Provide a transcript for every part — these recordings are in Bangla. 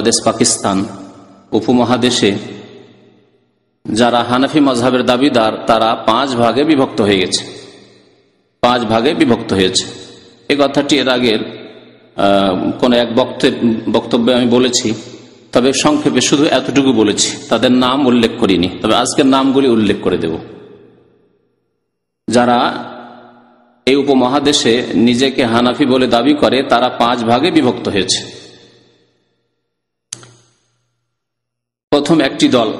বাংলাদেশ, পাকিস্তান উপমহাদেশে যারা হানাফি মাজহাবের দাবিদার তারা 5 ভাগে বিভক্ত হয়ে গেছে। 5 ভাগে বিভক্ত হয়েছে। এই কথাটি এর আগের কোন এক বক্তব্যে আমি বলেছি, তবে সংক্ষেপে শুধু এতটুকু বলেছি, তাদের নাম উল্লেখ করিনি। তবে আজকের নামগুলি উল্লেখ করে দেব। যারা এই উপমহাদেশে নিজেকে হানাফি বলে দাবি করে তারা 5 ভাগে বিভক্ত হয়েছে। প্রথম একটি দল,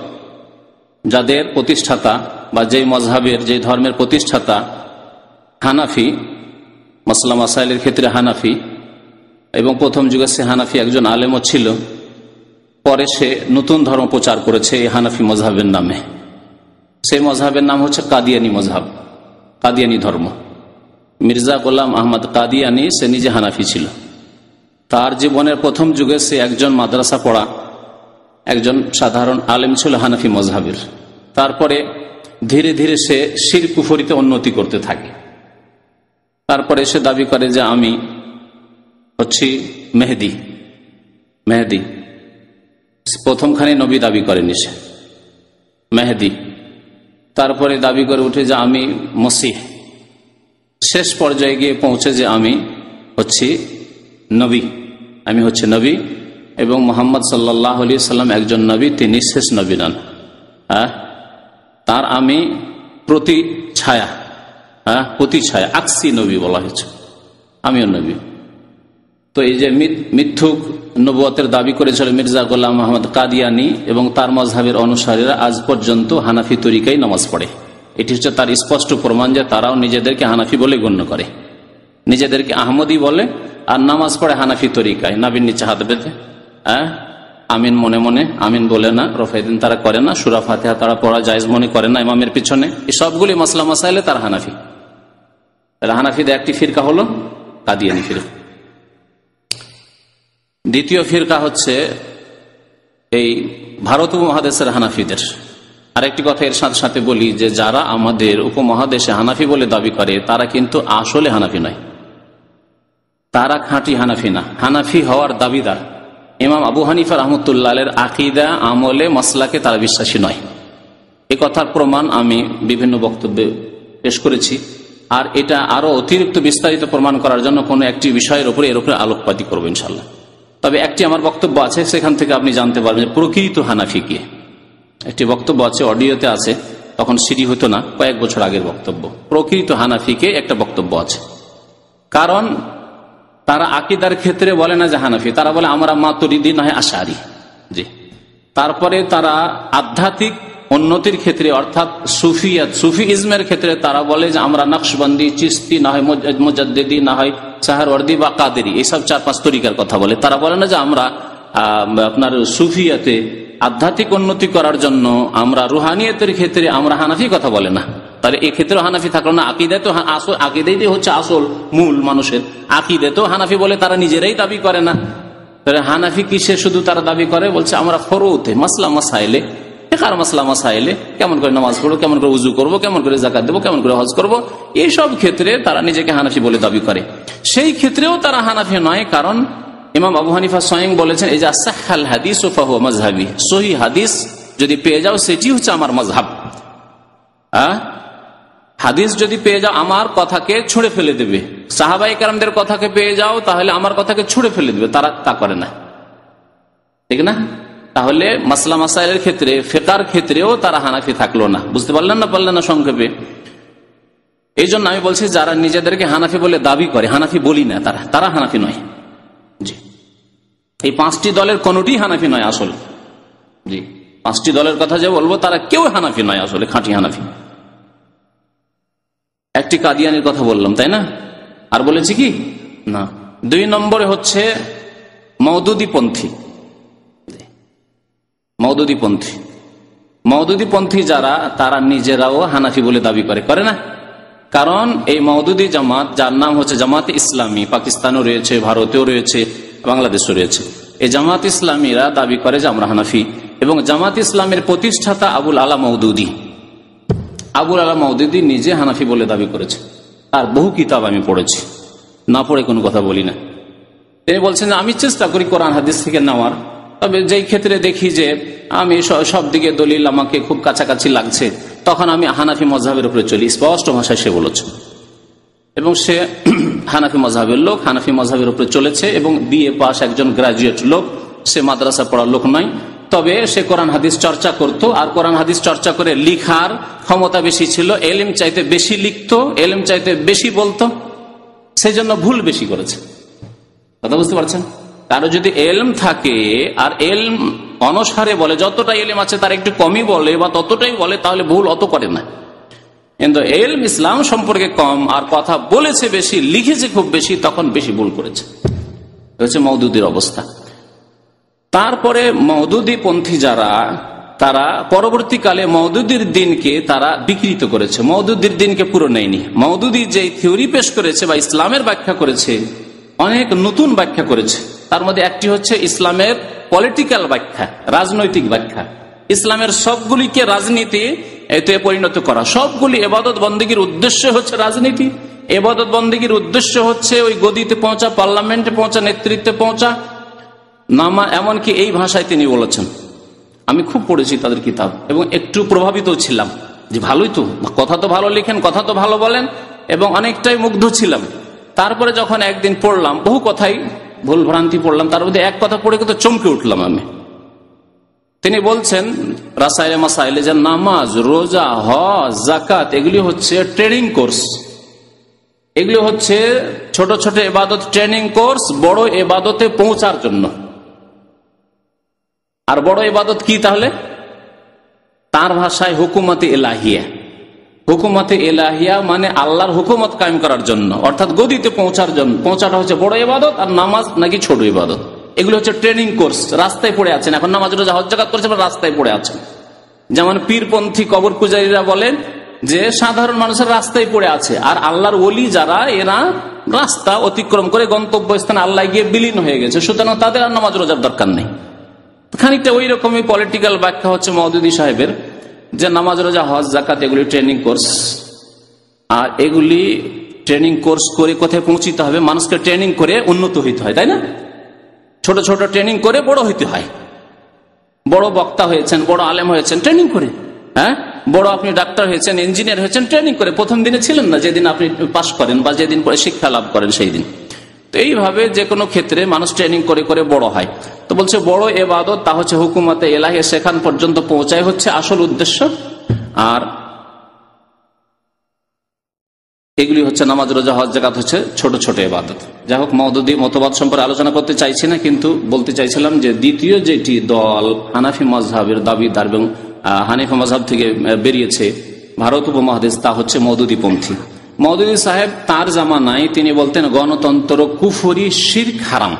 যাদের প্রতিষ্ঠাতা বা যেই মজহাবের, যে ধর্মের প্রতিষ্ঠাতা হানাফি, মাসলা মাসাইলের ক্ষেত্রে হানাফি, এবং প্রথম যুগে সে হানাফি একজন আলেমও ছিল। পরে সে নতুন ধর্ম প্রচার করেছে এই হানাফি মজহাবের নামে। সেই মজহাবের নাম হচ্ছে কাদিয়ানি মজহাব, কাদিয়ানি ধর্ম। মির্জা গোলাম আহমদ কাদিয়ানি, সে নিজে হানাফি ছিল। তার জীবনের প্রথম যুগে সে একজন মাদ্রাসা পড়া একজন সাধারণ আলেম ছিল হানাফি মজহাবের। তারপরে ধীরে ধীরে সে শিরক কুফরিতে উন্নতি করতে থাকে। তারপরে সে দাবি করে যে আমি হচ্ছি মেহেদি। মেহেদি প্রথমখানে নবী দাবি করেনি সে, মেহেদি। তারপরে দাবি করে উঠে যে আমি মসিহ। শেষ পর্যায়ে গিয়ে পৌঁছে যে আমি হচ্ছি নবী, আমি হচ্ছে নবী, এবং মুহাম্মদ সাল্লাল্লাহু আলাইহি সাল্লাম একজন নবী, তিনি শেষ নবী নন। তার আমি প্রতিছায়া, প্রতিছায়া, আকসি নবী বলা হয়েছে, আমিও নবী। তো এই যে মিথ্যুক নবুয়তের দাবি করেছিল মির্জা গোলাম আহমদ কাদিয়ানি এবং তার মজহাবের অনুসারীরা আজ পর্যন্ত হানাফি তরিকায় নামাজ পড়ে। এটি হচ্ছে তার স্পষ্ট প্রমাণ যে তারাও নিজেদেরকে হানাফি বলে গণ্য করে, নিজেদেরকে আহমদি বলে, আর নামাজ পড়ে হানাফি তরিকায়, নাবির নিচে হাত বেঁধে। আমিন মনে মনে, আমিন বলে না, রফায়দিন তারা করে না, সূরা ফাতিহা তারা পড়া জায়েজ মনে করে না ইমামের পিছনে। এই সবগুলি মাসলা মাসাইলে তার হানাফি। হানাফিদের একটি ফিরকা হলো কাদিয়ানি ফিরকা। দ্বিতীয় ফিরকা হচ্ছে এই ভারত উপমহাদেশের হানাফিদের। আরেকটি কথা এর সাথে সাথে বলি যে যারা আমাদের উপমহাদেশে হানাফি বলে দাবি করে তারা কিন্তু আসলে হানাফি নয়, তারা খাঁটি হানাফি না। হানাফি হওয়ার দাবিদার ইমাম আবু হানিফা রাহমাতুল্লাহ আলাইহির আকীদা, আমলে, মাসলাকে তারা বিশ্বাসী নয়। এ কথার প্রমাণ আমি বিভিন্ন বক্তব্যে পেশ করেছি। আর এটা আরো অতিরিক্ত বিস্তারিত প্রমাণ করার জন্য কোনো একটি বিষয়ের উপরে এর উপরে আলোকপাতি করবো ইনশাল্লাহ। তবে একটি আমার বক্তব্য আছে, সেখান থেকে আপনি জানতে পারবেন যে প্রকৃত হানাফি কি। একটি বক্তব্য আছে, অডিওতে আছে, তখন সিডি হতো না, কয়েক বছর আগের বক্তব্য। প্রকৃত হানাফিকে একটা বক্তব্য আছে, কারণ তারা আকীদার ক্ষেত্রে বলে না যে হানাফি, তারা বলে আমরা মাতুরিদি নয় আশারি। জি। তারপরে তারা আধ্যাত্মিক উন্নতির ক্ষেত্রে অর্থাৎ সুফিয়াত, সুফি ইজমের ক্ষেত্রে তারা বলে যে আমরা নকশবন্দি, চিস্তি, না হয় মুজাদ্দিদি, না হয় সাহারওয়ার্দী বা কাদেরি, এইসব 4-5 তরিকার কথা বলে। তারা বলে না যে আমরা আপনার সুফিয়াতে আধ্যাত্মিক উন্নতি করার জন্য আমরা রুহানিয়তের ক্ষেত্রে আমরা হানাফি, কথা বলে না। তাহলে এই ক্ষেত্রে হানাফি থাকলো না। আকীদায় তো আকীদাই হচ্ছে আসল মূল মানুষের, আকীদায় তো হানাফি বলে তারা নিজেরাই দাবি করে না। তাহলে হানাফি কিসে শুধু তারা দাবি করে? বলছে আমরা ফরউতে, মাসলা মাসাইলে, ফিকহের মাসলা মাসাইলে, কেমন করে নামাজ পড়বো, কেমন করে উযু করবো, কেমন করে যাকাত দেবো, কেমন করে হজ করবো, এইসব ক্ষেত্রে তারা নিজেকে হানাফি বলে দাবি করে। সেই ক্ষেত্রেও তারা হানাফি নয়, কারণ ইমাম আবু হানিফা স্বয়ং বলেছেন এই যে সাহহাল হাদিস ফাহুয়া মাযহাবি, সহিহ হাদিস যদি পেয়ে যাও সেটি হচ্ছে আমার মাযহাব। হাদিস যদি পেয়ে যাও আমার কথাকে ছুঁড়ে ফেলে দেবে, সাহাবায়ে কেরামদের কথাকে পেয়ে যাও তাহলে আমার কথাকে ছুঁড়ে ফেলে দেবে, তারা তা করে না, ঠিক না? তাহলে মাসলা মাসাইলের ক্ষেত্রে, ফিকহের ক্ষেত্রেও তারা হানাফি থাকলো না। বুঝতে পারলেন না? পারলেন না সংক্ষেপে? এই জন্য আমি বলছি যারা নিজেদেরকে হানাফি বলে দাবি করে, হানাফি বলি না, তারা হানাফি নয়। জি, এই 5টি দলের কোনটি হানাফি নয় আসলে। জি, 5টি দলের কথা যে বলবো তারা কেউ হানাফি নয় আসলে, খাঁটি হানাফি। একটি কাদিয়ানির কথা বললাম, তাই না? আর বলেছি কি না? 2 নম্বরে হচ্ছে মওদুদীপন্থী। মওদুদীপন্থী যারা, তারা নিজেরাও হানাফি বলে দাবি করে না? কারণ এই মওদুদী জামাত, যার নাম হচ্ছে জামাতে ইসলামী, পাকিস্তানেও রয়েছে, ভারতেও রয়েছে, বাংলাদেশেও রয়েছে, এই জামাত ইসলামীরা দাবি করে যে আমরা হানাফি। এবং জামাত ইসলামের প্রতিষ্ঠাতা আবুল আলা মওদুদী, নিজে হানাফি বলে দাবি করেছে। তার বহু কিতাব আমি পড়েছি, না পড়ে কোনো কথা বলি না। তিনি বলছেন যে আমি চেষ্টা করি কোরআন হাদিস থেকে নেওয়ার, তবে যেই ক্ষেত্রে দেখি যে আমি সব দিকে দলিল আমাকে খুব কাছাকাছি লাগছে, তখন আমি হানাফি মযহাবের উপরে চলি। স্পষ্ট ভাষায় সে বলেছে, এবং সে হানাফি মযহাবের লোক, হানাফি মযহাবের উপরে চলেছে, এবং বিএ পাস একজন গ্রাজুয়েট লোক, সে মাদ্রাসা পড়ার লোক নয়। তবে সে কোরআন হাদিস চর্চা করত, আর কোরআন হাদিস চর্চা করে লিখার ক্ষমতা বেশি ছিল। এলিম চাইতে বেশি লিখতো, এলিম চাইতে বেশি বলতো, সেই জন্য ভুল বেশি করেছে। কথা বুঝতে পারছেন? কারো যদি এলম থাকে আর এলম অনুসারে বলে, যতটা এলম আছে তার একটু কমই বলে বা ততটাই বলে, তাহলে ভুল অত করে না। কিন্তু এলম ইসলাম সম্পর্কে কম আর কথা বলেছে বেশি, লিখেছে খুব বেশি, তখন বেশি ভুল করেছে। হচ্ছে মওদুদির অবস্থা। তারপরে মওদুদি পন্থী যারা, তারা পরবর্তীকালে মওদুদির দিনকে তারা বিকৃত করেছে, মওদুদির দিনকে পুরো নেয়নি। মওদুদি যে থিওরি পেশ করেছে বা ইসলামের ব্যাখ্যা করেছে, অনেক নতুন ব্যাখ্যা করেছে। তার মধ্যে একটি হচ্ছে ইসলামের পলিটিক্যাল ব্যাখ্যা, রাজনৈতিক ব্যাখ্যা। ইসলামের সবগুলিকে রাজনীতি এতে পরিণত করা, সবগুলি ইবাদত বন্দেগীর উদ্দেশ্য হচ্ছে রাজনীতি, ইবাদত বন্দেগীর উদ্দেশ্য হচ্ছে ওই গদিতে পৌঁছা, পার্লামেন্টে পৌঁছা, নেতৃত্বে পৌঁছা, নামা। এমনকি এই ভাষায় তিনি বলেছেন। আমি খুব পড়েছি তাদের কিতাব এবং একটু প্রভাবিত ছিলাম যে ভালোই তো, কথা তো ভালো লিখেন, কথা তো ভালো বলেন, এবং অনেকটাই মুগ্ধ ছিলাম। তারপরে যখন একদিন পড়লাম, বহু কথাই ভুল ভ্রান্তি পড়লাম, তার মধ্যে এক কথা পড়ে কিন্তু চমকে উঠলাম আমি। তিনি বলছেন রাসাইলে মাসাইলে যে নামাজ, রোজা, হজ, যাকাত এগুলি হচ্ছে ট্রেনিং কোর্স, এগুলি হচ্ছে ছোট ছোট ইবাদত ট্রেনিং কোর্স বড় ইবাদতে পৌঁছার জন্য। আর বড় ইবাদত কি তাহলে? তার ভাষায় হুকুমতে ইলাহিয়া। হুকুমতে ইলাহিয়া মানে আল্লাহর হুকুমত কায়েম করার জন্য, অর্থাৎ গদিতে পৌঁছার জন্য। পৌঁছাটা হচ্ছে বড় ইবাদত, আর নামাজ নাকি ছোট ইবাদত। এগুলো হচ্ছে ট্রেনিং কোর্স। রাস্তায় পড়ে আছেন এখন, নামাজ রোজা হজ যাকাত করছে, রাস্তায় পড়ে আছেন। যেমন পীরপন্থী কবর পূজারীরা বলেন যে সাধারণ মানুষের রাস্তায় পড়ে আছে, আর আল্লাহর ওলি যারা, এরা রাস্তা অতিক্রম করে গন্তব্যস্থানে আল্লাহ গিয়ে বিলীন হয়ে গেছে, সুতরাং তাদের আর নামাজ রোজার দরকার নেই। খানিকটা ওই রকমই পলিটিক্যাল ব্যাখ্যা হচ্ছে মওদুদি সাহেবের, যে নামাজ রোজা হজ যাকাত এগুলি ট্রেনিং কোর্স, আর এগুলি ট্রেনিং কোর্স করে কোথায় পৌঁছিতে হবে? মানুষকে ট্রেনিং করে উন্নত হইতে হয়, তাই না? ছোট ছোট ট্রেনিং করে বড় হইতে হয়। বড় বক্তা হয়েছেন, বড় আলেম হয়েছেন ট্রেনিং করে, হ্যাঁ, বড় আপনি ডাক্তার হয়েছেন, ইঞ্জিনিয়ার হয়েছেন ট্রেনিং করে। প্রথম দিনে ছিলেন না, যেদিন আপনি পাশ করেন বা যেদিন পরে শিক্ষা লাভ করেন সেই দিন। তো এইভাবে যে কোনো ক্ষেত্রে মানুষ ট্রেনিং করে করে বড় হয়। তো বলছে বড় ইবাদত তা হচ্ছে হুকুমতে ইলাহি, সেখান পর্যন্ত পৌঁছায় হচ্ছে আসল উদ্দেশ্য। আর এগুলি হচ্ছে নামাজ রোজা হজ যাকাত হচ্ছে ছোট ছোট ইবাদত। যাই হোক, মওদুদি মতবাদ সম্পর্কে আলোচনা করতে চাইছি না, কিন্তু বলতে চাইছিলাম যে দ্বিতীয় যেটি দল হানাফি মাজহাবের দাবিদার এবং হানিফা মাজহাব থেকে বেরিয়েছে ভারত উপমহাদেশ, তা হচ্ছে মওদুদি পন্থী। মওদুদি সাহেব তার জামানায় তিনি বলতেন গণতন্ত্র কুফরি, শিরক, হারাম,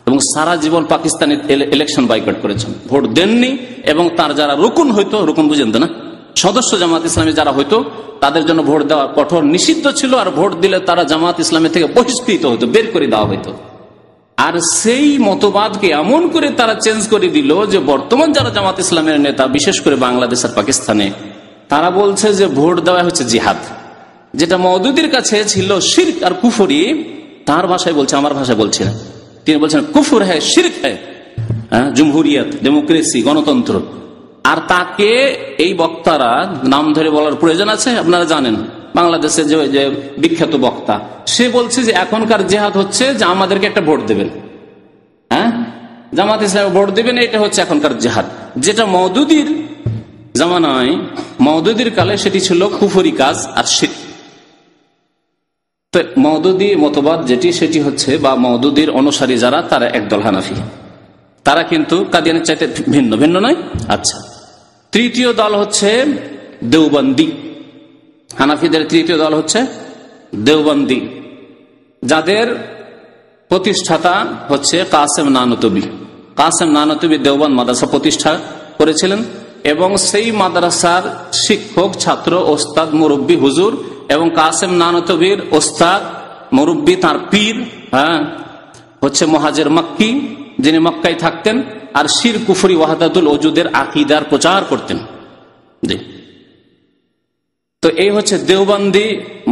এবং সারা জীবন পাকিস্তানের ইলেকশন বয়কট করেছেন, ভোট দেননি। এবং তার যারা রুকুন হইতো, রুকুন বুঝেন তো না, সদস্য জামাত ইসলামী যারা হইতো, তাদের জন্য ভোট দেওয়া কঠোর নিষিদ্ধ ছিল, আর ভোট দিলে তারা জামাত ইসলামী থেকে বহিষ্কৃত হতো, বের করে দেওয়া হইতো। আর সেই মতবাদকে এমন করে তারা চেঞ্জ করে দিল যে বর্তমান যারা জামাত ইসলামের নেতা, বিশেষ করে বাংলাদেশ আর পাকিস্তানে, তারা বলছে যে ভোট দেওয়া হচ্ছে জিহাদ। যেটা মওদুদির কাছে ছিল শিরক আর কুফরি, তার ভাষায় বলছে, আমার ভাষায় বলছে না, তিনি বলছেন কুফর হ্যায়, শিরক হ্যায়, জমহুরিয়ত, ডেমোক্রেসি, গণতন্ত্র। আর তাকে এই বক্তারা নাম ধরে বলার প্রয়োজন আছে? আপনারা জানেন বাংলাদেশে যে বিখ্যাত বক্তা, সে বলছে যে এখনকার জিহাদ হচ্ছে যে আমাদেরকে একটা ভোট দেবেন, হ্যাঁ, জামাত ইসলামে ভোট দেবেন, এটা হচ্ছে এখনকার জিহাদ। যেটা মওদুদির জামানায়, মওদুদির কালে সেটি ছিল কুফরি কাজ আর শিরক। তো মওদুদি মতবাদ যেটি, সেটি হচ্ছে, বা মওদুদির অনুসারী যারা, তারা একদল হানাফি। তারা কিন্তু কাদিয়ানের চাইতে ভিন্ন, ভিন্ন নয়। আচ্ছা, তৃতীয় দল হচ্ছে দেওবন্দি। হানাফিদের তৃতীয় দল হচ্ছে দেওবন্দি, যাদের প্রতিষ্ঠাতা হচ্ছে কাসেম নানতবী। কাসেম নানতবী দেওবন্দ মাদ্রাসা প্রতিষ্ঠা করেছিলেন, এবং সেই মাদ্রাসার শিক্ষক, ছাত্র, ওস্তাদ, মুরব্বী হুজুর, এবং কাসেম নানতবীর ওস্তাদ, মুরব্বী, তার পীর হচ্ছে মুহাজির মক্কি, যিনি মক্কায় থাকতেন, আর শির কুফরি ওয়াহদাতুল ওজুদের আকীদার প্রচার করতেন। তো এই হচ্ছে দেওবন্দি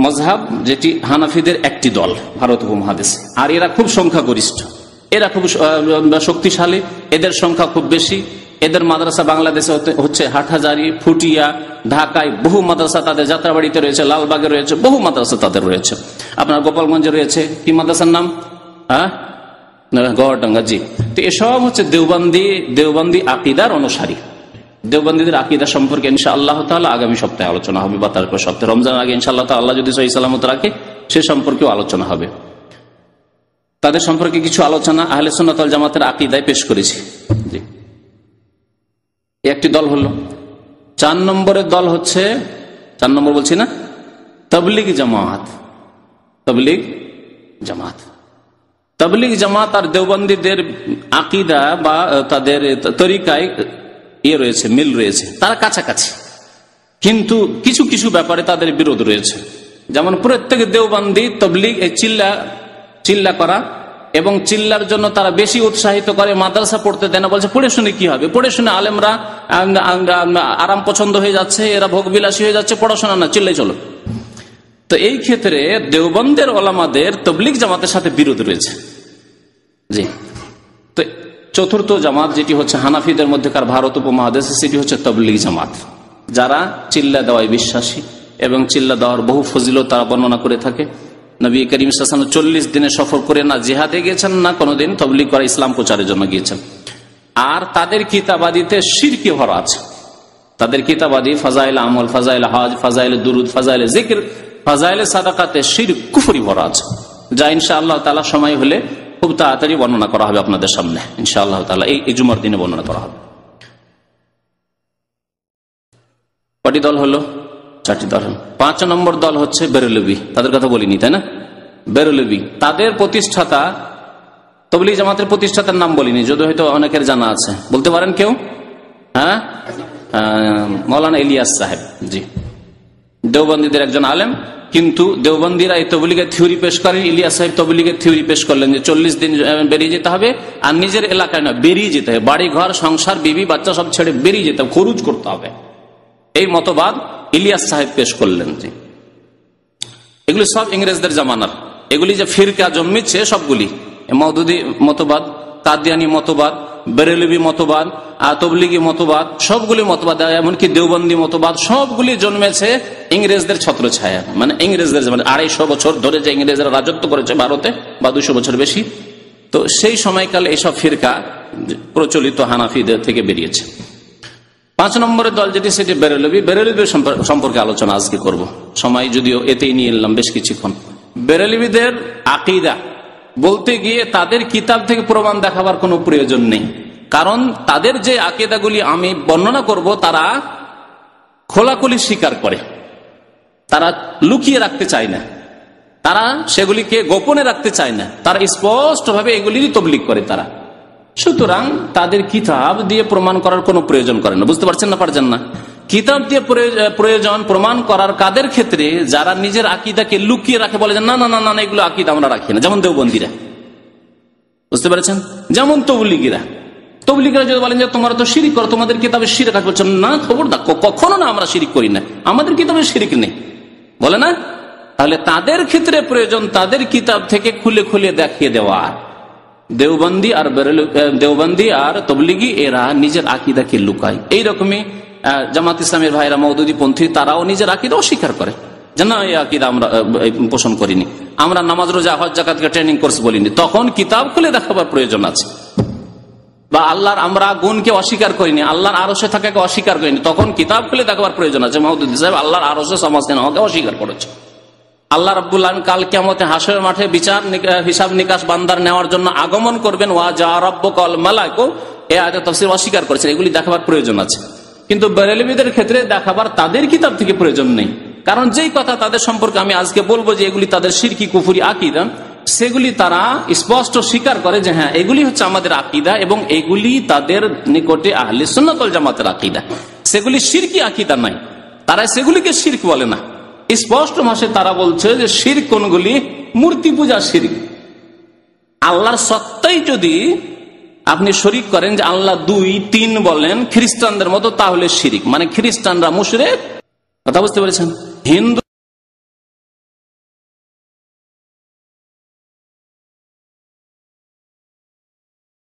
মজহাব, যেটি হানাফিদের একটি দল ভারত উপমহাদেশে, আর এরা খুব সংখ্যাগরিষ্ঠ। এরা খুব শক্তিশালী, এদের সংখ্যা খুব বেশি। এদের মাদ্রাসা বাংলাদেশে হচ্ছে হাটহাজারি, ফুটিয়া, ঢাকায় বহু মাদ্রাসা তাদের, যাত্রাবাড়িতে রয়েছে, লালবাগে রয়েছে, বহু মাদ্রাসা তাদের রয়েছে। আপনার গোপালগঞ্জে রয়েছে কি মাদ্রাসার নাম? গড়ডাঙ্গা। জি। তো এসব হচ্ছে দেওবন্দি আকিদার অনুসারী। দেওবন্দীদের আকিদা সম্পর্কে ইনশাআল্লাহ তাআলা আগামী সপ্তাহে আলোচনা হবে, বা তারপর সপ্তাহে, রমজান আগে ইনশাআল্লাহ তাআলা যদি সহিহ সালামত রাখে সে সম্পর্কেও আলোচনা হবে। তাদের সম্পর্কে কিছু আলোচনা আহলে সুন্নাত ওয়াল জামাতের আকিদায় পেশ করেছি। জি। একটি দল হলো। 4 নম্বরের দল হচ্ছে, 4 নম্বর বলছি না, তাবলীগ জামাত। তাবলীগ জামাত, তাবলীগ জামাত আর দেওবন্দীদের আকিদা বা তাদের তরিকায় রয়েছে, মিল রয়েছে, তারা কাছাকাছি, কিন্তু কিছু কিছু ব্যাপারে তাদের বিরোধ রয়েছে। যেমন প্রত্যেক দেওবন্দি তবলীগ এই চিল্লা করা এবং চিল্লার জন্য তারা বেশি উৎসাহিত করে, মাদ্রাসা পড়তে দেয় না, বলছে পড়ে শুনে কি হবে, পড়ে শুনে আলেমরা আরাম পছন্দ হয়ে যাচ্ছে, এরা ভোগবিলাসী হয়ে যাচ্ছে, পড়াশোনা না, চিল্লাই চলো। তো এই ক্ষেত্রে দেওবন্দের ওলামাদের তবলীগ জামাতের সাথে বিরোধ রয়েছে। জি। তো চতুর্থ জামাত যেটি হচ্ছে হানাফিদের মধ্যেকার ভারত উপমহাদেশে, সেটি হচ্ছে তাবলীগ জামাত, যারা চিল্লা দেওয়ায় বিশ্বাসী এবং চিল্লা দেওয়ার বহু ফজিলত তারা বর্ণনা করে থাকে। নবী করিম সাল্লাল্লাহু আলাইহি ওয়াসাল্লাম 40 দিনে সফর করে না জিহাদে গিয়েছেন, না কোনোদিন তাবলীগ করা ইসলাম প্রচারের জন্য গিয়েছেন। আর তাদের কিতাবাদিতে শিরকি ভরা আছে। তাদের কিতাবাদি ফাজাইল আমল, ফাজাইল হজ, ফাজাইল দুরুদ, ফাজাইল জিকির, ফাজাইল সাদাকাতে শিরক, কুফরি ভরা আছে, যা ইনশাআল্লাহ তাআলা সময় হলে খুব তাড়াতাড়ি বর্ণনা করা হবে আপনাদের সামনে ইনশাআল্লাহ তাআলা। এই জুমার দিনে বর্ণনা করা হবে। কটি দল হলো? 4টি দল। 5 নম্বর দল হচ্ছে বেরেলভী। তাদের কথা বলিনি, তাই না? বেরেলভী, তাদের প্রতিষ্ঠাতা, তাবলীগ জামাতের প্রতিষ্ঠাতার নাম বলিনি, যদি হয়তো অনেকের জানা আছে, বলতে পারেন কেউ? হ্যাঁ, মৌলানা ইলিয়াস সাহেব। জি। দেওবন্দীদের একজন আলেম, কিন্তু দেওবন্দীরা এই তবলীগের থিওরি পেশ করেন। ইলিয়াস সাহেব তবলীগের থিওরি পেশ করলেন যে 40 দিন বেরিয়ে যেতে হবে, আর নিজের এলাকায় না, বেরিয়ে যেতে হবে, বাড়ি ঘর সংসার বিবি বাচ্চা সব ছেড়ে বেরিয়ে যেতে হবে, খরুজ করতে হবে। এই মতবাদ ইলিয়াস সাহেব পেশ করলেন। জি। এগুলি সব ইংরেজদের জামানার, এগুলি যে ফিরকা জন্মেছে সবগুলি, মওদুদি মতবাদ, কাদিয়ানি মতবাদ, বেরেলভী মতবাদ, তাবলীগী মতবাদ, সবগুলি মতবাদ, এমনকি দেওবন্দি মতবাদ, সবগুলি জন্মেছে ইংরেজদের ছত্রছায়া, মানে ইংরেজদের, মানে 250 বছর ধরে যে ইংরেজরা রাজত্ব করেছে ভারতে, বা 200 বছর বেশি, তো সেই সময়কালে এইসব ফিরকা প্রচলিত হানাফিদের থেকে বেরিয়েছে। 5 নম্বরের দল যেটি, সেটি বেরেলভী। বেরেলভী সম্পর্কে আলোচনা আজকে করব, সময় যদিও এতেই নিয়ে এলাম বেশ কিছুক্ষণ। বেরেলভীদের আকীদা বলতে গিয়ে তাদের কিতাব থেকে প্রমাণ দেখাবার কোনো প্রয়োজন নেই, কারণ তাদের যে আকীদাগুলি আমি বর্ণনা করব তারা খোলাখুলি স্বীকার করে, তারা লুকিয়ে রাখতে চায় না, তারা সেগুলিকে গোপনে রাখতে চায় না, তারা স্পষ্টভাবে এগুলিরই তাবলীগ করে তারা। সুতরাং তাদের কিতাব দিয়ে প্রমাণ করার কোনো প্রয়োজন করে না। বুঝতে পারছেন না? পারছেন না? কিতাব দিয়ে প্রয়োজন প্রমাণ করার কাদের ক্ষেত্রে? যারা নিজের আকীদাকে লুকিয়ে রাখে, বলে যে না না না না, এগুলো আকীদা আমরা রাখি না, যেমন দেওবন্দীরা। বুঝতে পেরেছেন? যেমন তবলীগীরা যদি বলেন যে তোমরা তো শিরিক করো, তোমাদের কিতাবে শিরিক আছে, বলছেন না, খবরদার, কখনো না, আমরা শিরিক করি না, আমাদের কিতাবে শিরিক নেই, বলে না? তাহলে তাদের ক্ষেত্রে প্রয়োজন তাদের কিতাব থেকে খুলে খুলে দেখিয়ে দেওয়া। দেওবন্দি আর তবলীগী এরা নিজের আকীদাকে লুকায়। এইরকমই জামাত ইসলামের ভাইরা, মওদুদি পন্থী, তারাও নিজের আকীদা অস্বীকার করে যে না, এই আকীদা আমরা পোষণ করিনি, আমরা নামাজ রোজা হজ যাকাতকে ট্রেনিং কোর্স বলিনি। তখন কিতাব খুলে দেখাবার প্রয়োজন আছে। বা আল্লাহর আমরা গুণকে অস্বীকার করিনি, আল্লাহর আরশে থাকাকে অস্বীকার করিনি, তখন কিতাব খুলে দেখাবার প্রয়োজন আছে। মওদুদি সাহেব আল্লাহর আরশে সমাজকে আমাকে অস্বীকার করেছে। আল্লাহ রাব্বুল আলামিন কাল কিয়ামতে হাশরের মাঠে বিচার হিসাব নিকাশ বান্দার নেওয়ার জন্য আগমন করবেন, ওয়া জা রাব্বুকাল মালাকু, এই আয়াতের তাফসীর অস্বীকার করেছেন। এগুলি দেখাবার প্রয়োজন আছে, কিন্তু বেরেলভীদের ক্ষেত্রে দেখাবার তাদের কিতাব থেকে প্রয়োজন নেই। কারণ যেই কথা তাদের সম্পর্কে আমি আজকে বলবো যে এগুলি তাদের শিরকি কুফরি আকীদা, সেগুলি তারা স্পষ্ট স্বীকার করে যে হ্যাঁ, এগুলি হচ্ছে আমাদের আকীদা এবং এগুলি তাদের নিকটে আহলে সুন্নাত ওয়াল জামাতের আকীদা। সেগুলি শিরকি আকীদা নাই, তারা সেগুলিকে শিরক বলে না। স্পষ্ট ভাষায় তারা বলছে যে শিরক কোনগুলি? মূর্তি পূজা শিরক। আল্লাহর সত্তাই যদি আপনি শরীক করেন, যে আল্লাহ 2, 3 বলেন খ্রিস্টানদের মতো, তাহলে শিরক, মানে খ্রিস্টানরা মুশরিক। কথা বুঝতে পেরেছেন? হিন্দু